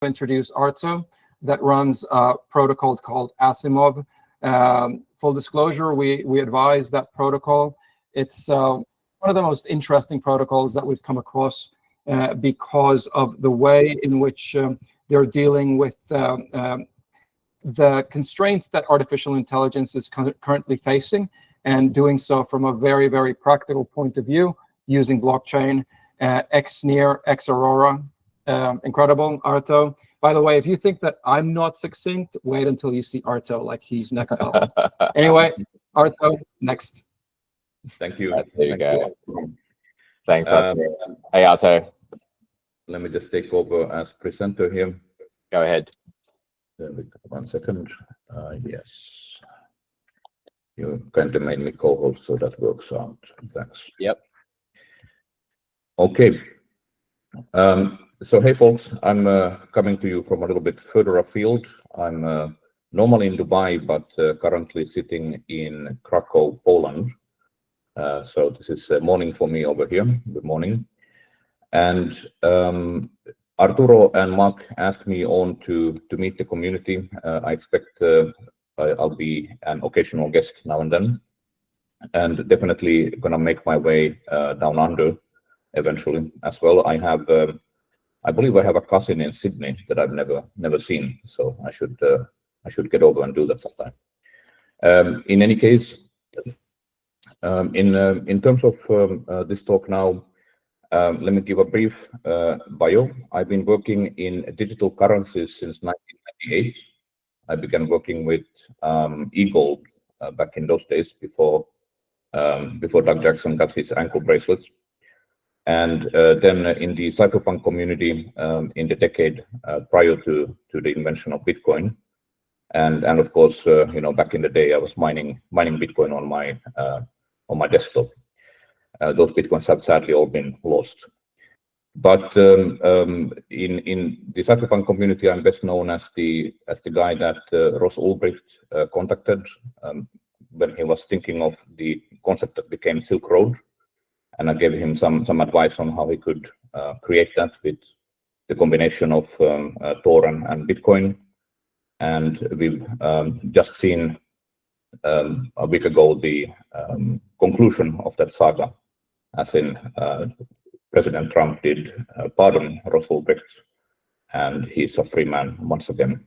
introduce Arto that runs a protocol called ASIMOV. Full disclosure, we advise that protocol. It's one of the most interesting protocols that we've come across because of the way in which they're dealing with the constraints that artificial intelligence is currently facing, and doing so from a very, very practical point of view using blockchain, XNear, XAurora. Incredible, Arto. By the way, if you think that I'm not succinct, wait until you see Arto, like he's next level. Anyway, Arto, next. Thank you. There you go. Thanks, Arto. Hey, Arto. Let me just take over as presenter here. Go ahead. 1 second. Yes. You kindly made me co-host, so that works out. Thanks. Yep. Okay. So hey folks, I'm coming to you from a little bit further afield. I'm normally in Dubai, but currently sitting in Krakow, Poland. So this is morning for me over here. Good morning. And Arturo and Mark asked me on to meet the community. I expect I'll be an occasional guest now and then, and definitely gonna make my way down under eventually as well. I believe I have a cousin in Sydney that I've never seen, so I should get over and do that sometime. In any case, in terms of this talk now, let me give a brief bio. I've been working in digital currencies since 1998. I began working with eGold back in those days before Doug Jackson got his ankle bracelet. And then in the cypherpunk community in the decade prior to the invention of Bitcoin, and of course back in the day I was mining Bitcoin on my desktop. Those Bitcoins have sadly all been lost. But in the cypherpunk community, I'm best known as the guy that Ross Ulbricht contacted when he was thinking of the concept that became Silk Road. And I gave him some advice on how he could create that with the combination of Tor and Bitcoin. And we've just seen a week ago the conclusion of that saga, as in President Trump did pardon Ross Ulbricht, and he's a free man once again.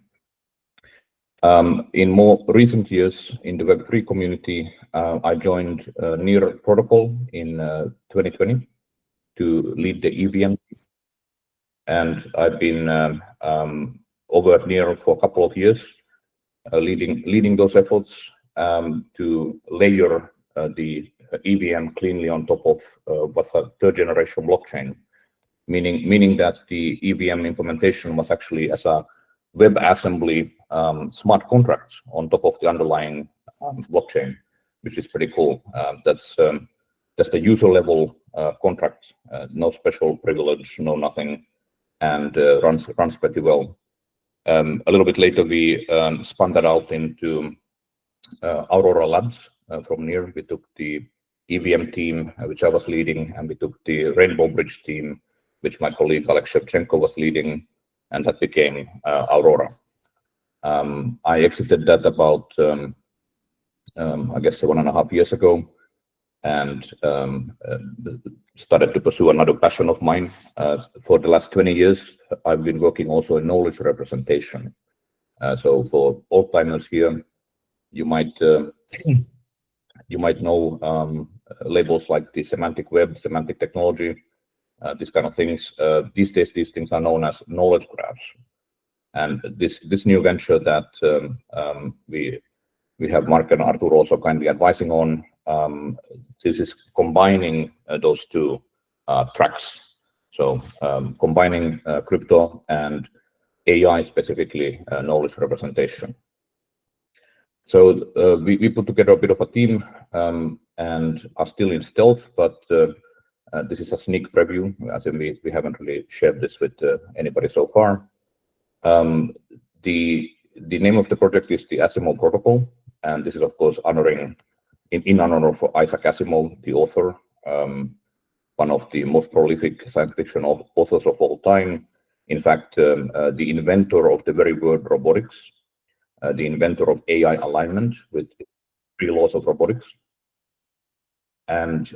In more recent years, in the Web3 community, I joined Near Protocol in 2020 to lead the EVM. And I've been over at Near for a couple of years, leading those efforts to layer the EVM cleanly on top of what's a third-generation blockchain, meaning that the EVM implementation was actually as a WebAssembly smart contract on top of the underlying blockchain, which is pretty cool. That's the user level contract, no special privilege, no nothing, and runs pretty well. A little bit later, we spun that out into Aurora Labs from Near. We took the EVM team, which I was leading, and we took the Rainbow Bridge team, which my colleague Alex Shevchenko was leading, and that became Aurora. I exited that about, I guess, 1.5 years ago, and started to pursue another passion of mine. For the last 20 years, I've been working also in knowledge representation. So for old-timers here, you might know labels like the semantic web, semantic technology, these kind of things. These days, these things are known as knowledge graphs. And this new venture that we have Mark and Artur also kindly advising on, this is combining those two tracks. So combining crypto and AI, specifically knowledge representation. So we put together a bit of a team and are still in stealth, but this is a sneak preview, as in we haven't really shared this with anybody so far. The name of the project is the ASIMOV Protocol, and this is of course honoring in honor of Isaac Asimov, the author, one of the most prolific science fiction authors of all time, in fact, the inventor of the very word robotics, the inventor of AI alignment with 3 laws of robotics, and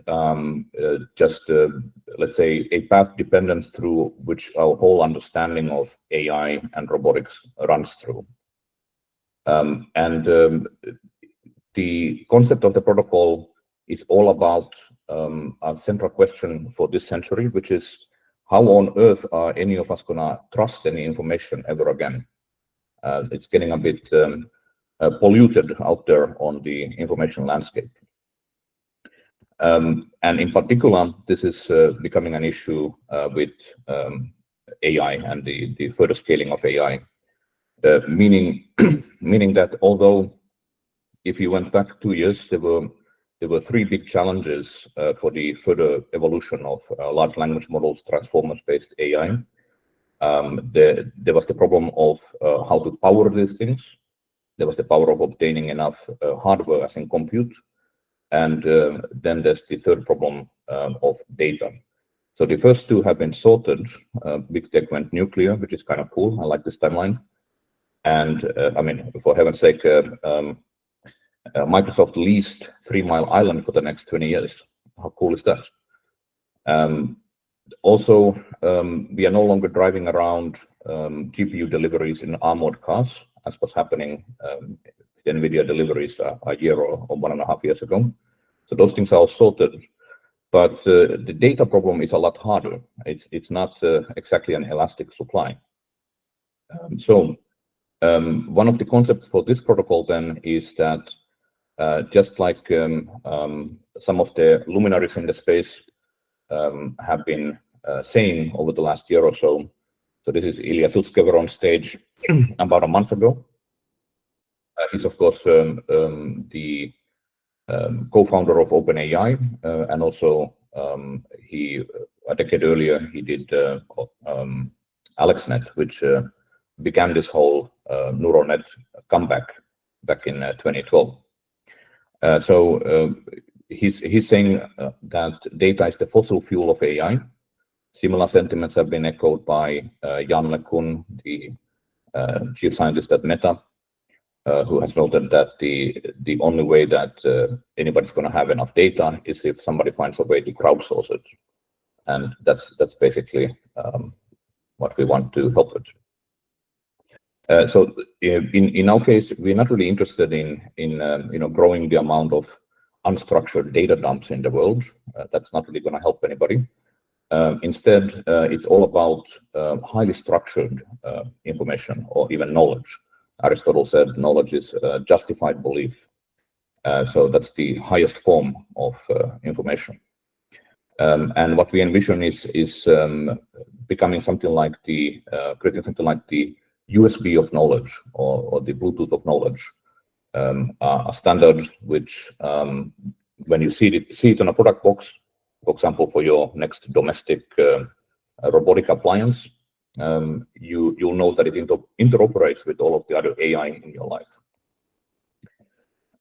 let's say, a path dependence through which our whole understanding of AI and robotics runs through. The concept of the protocol is all about a central question for this century, which is, how on earth are any of us gonna trust any information ever again? It's getting a bit polluted out there on the information landscape. And in particular, this is becoming an issue with AI and the further scaling of AI, meaning that although if you went back 2 years, there were 3 big challenges for the further evolution of large language models, transformers-based AI. There was the problem of how to power these things. There was the power of obtaining enough hardware, as in compute. And then there's the third problem of data. So the first 2 have been sorted. Big tech went nuclear, which is kind of cool. I like this timeline. And I mean, for heaven's sake, Microsoft leased 3 Mile Island for the next 20 years. How cool is that? Also, we are no longer driving around GPU deliveries in armored cars, as was happening with NVIDIA deliveries a year or 1.5 years ago. So those things are all sorted. But the data problem is a lot harder. It's not exactly an elastic supply. So one of the concepts for this protocol then is that just like some of the luminaries in the space have been saying over the last year or so. So this is Ilya Sutskever on stage about a month ago. He's, of course, the co-founder of OpenAI, and also a decade earlier, he did AlexNet, which began this whole neural net comeback back in 2012. So he's saying that data is the fossil fuel of AI. Similar sentiments have been echoed by Jan LeCun, the chief scientist at Meta, who has noted that the only way that anybody's going to have enough data is if somebody finds a way to crowdsource it, and that's basically what we want to help with. So in our case, we're not really interested in growing the amount of unstructured data dumps in the world. That's not really going to help anybody. Instead, it's all about highly structured information or even knowledge. Aristotle said knowledge is justified belief. So that's the highest form of information. And what we envision is becoming something like creating something like the USB of knowledge or the Bluetooth of knowledge, a standard which, when you see it on a product box, for example, for your next domestic robotic appliance, you'll know that it interoperates with all of the other AI in your life.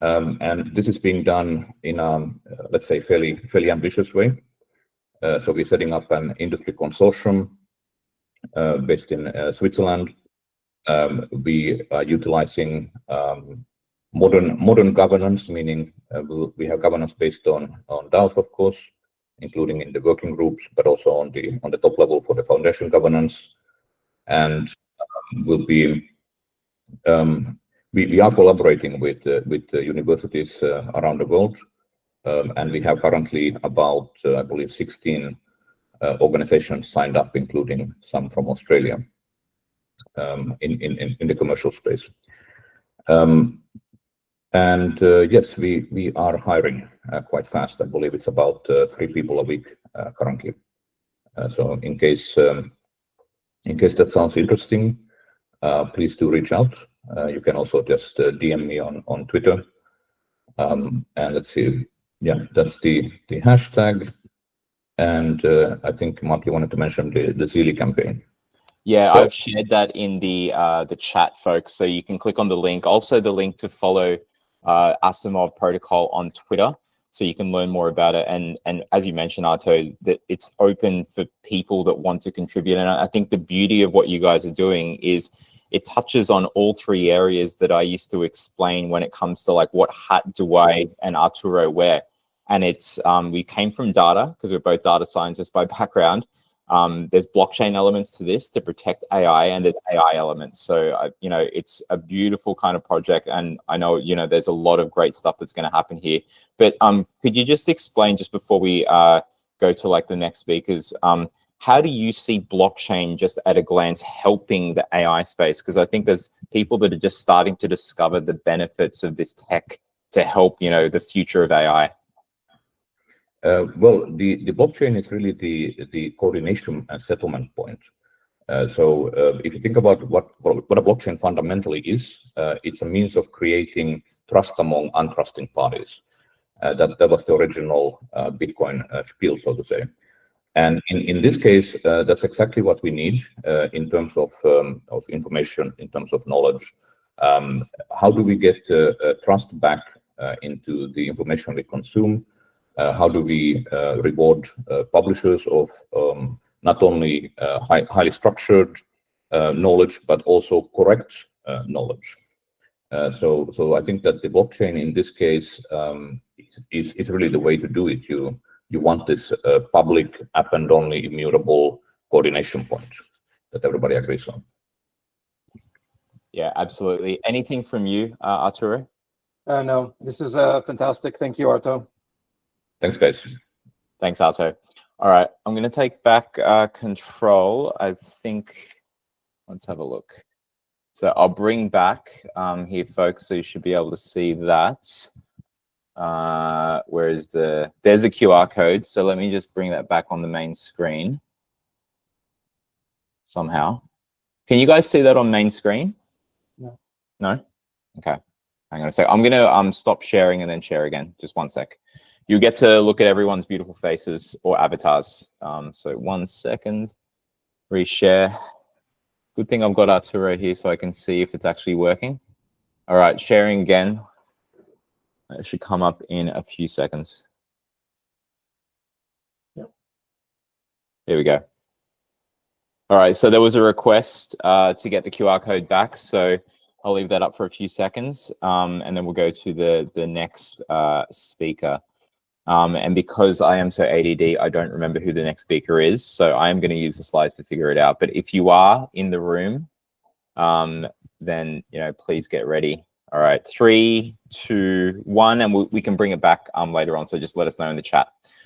And this is being done in a, let's say, fairly ambitious way. So we're setting up an industry consortium based in Switzerland. We are utilizing modern governance, meaning we have governance based on DAOs, of course, including in the working groups, but also on the top level for the foundation governance. And we are collaborating with universities around the world, and we have currently about I believe 16 organizations signed up, including some from Australia, in the commercial space. And yes, we are hiring quite fast. I believe it's about 3 people a week currently. So in case that sounds interesting, please do reach out. You can also just DM me on Twitter. And let's see, yeah, that's the hashtag. And I think Mark, you wanted to mention the Zili campaign. Yeah, so I've shared that in the chat, folks. So you can click on the link. Also, the link to follow ASIMOV Protocol on Twitter. so you can learn more about it. And as you mentioned, Arto, that it's open for people that want to contribute. And I think the beauty of what you guys are doing is it touches on all three areas that I used to explain when it comes to like, what hat do I and Arturo wear? And it's, we came from data because we're both data scientists by background. There's blockchain elements to this to protect AI, and there's AI elements. So, you know, it's a beautiful kind of project. And I know, you know, there's a lot of great stuff that's going to happen here. But could you just explain, just before we go to like the next speakers, how do you see blockchain just at a glance helping the AI space? Because I think there's people that are just starting to discover the benefits of this tech to help, you know, the future of AI. Well, the blockchain is really the coordination and settlement point. So if you think about what a blockchain fundamentally is, it's a means of creating trust among untrusting parties. That was the original Bitcoin spiel, so to say. And in this case, that's exactly what we need in terms of information, in terms of knowledge. How do we get trust back into the information we consume? How do we reward publishers of not only highly structured knowledge, but also correct knowledge? So I think that the blockchain in this case is really the way to do it. You want this public append-only immutable coordination point that everybody agrees on. Yeah, absolutely. Anything from you, Arturo? No, this is fantastic. Thank you, Arto. Thanks, guys. Thanks, Arto. All right, I'm going to take back control. I think, let's have a look. So I'll bring back here, folks, so you should be able to see that. Where is there's the QR code. So let me just bring that back on the main screen somehow. Can you guys see that on main screen? No. No? Okay. Hang on a sec. I'm going to stop sharing and then share again. Just one sec. You get to look at everyone's beautiful faces or avatars. So 1 second. Reshare. Good thing I've got Arturo here so I can see if it's actually working. All right, sharing again. It should come up in a few seconds. Yep. There we go. All right, so there was a request to get the QR code back. So I'll leave that up for a few seconds, and then we'll go to the next speaker. And because I am so ADD, I don't remember who the next speaker is. So I am going to use the slides to figure it out. But if you are in the room, then, you know, please get ready. All right, 3, 2, 1, and we can bring it back later on. So just let us know in the chat.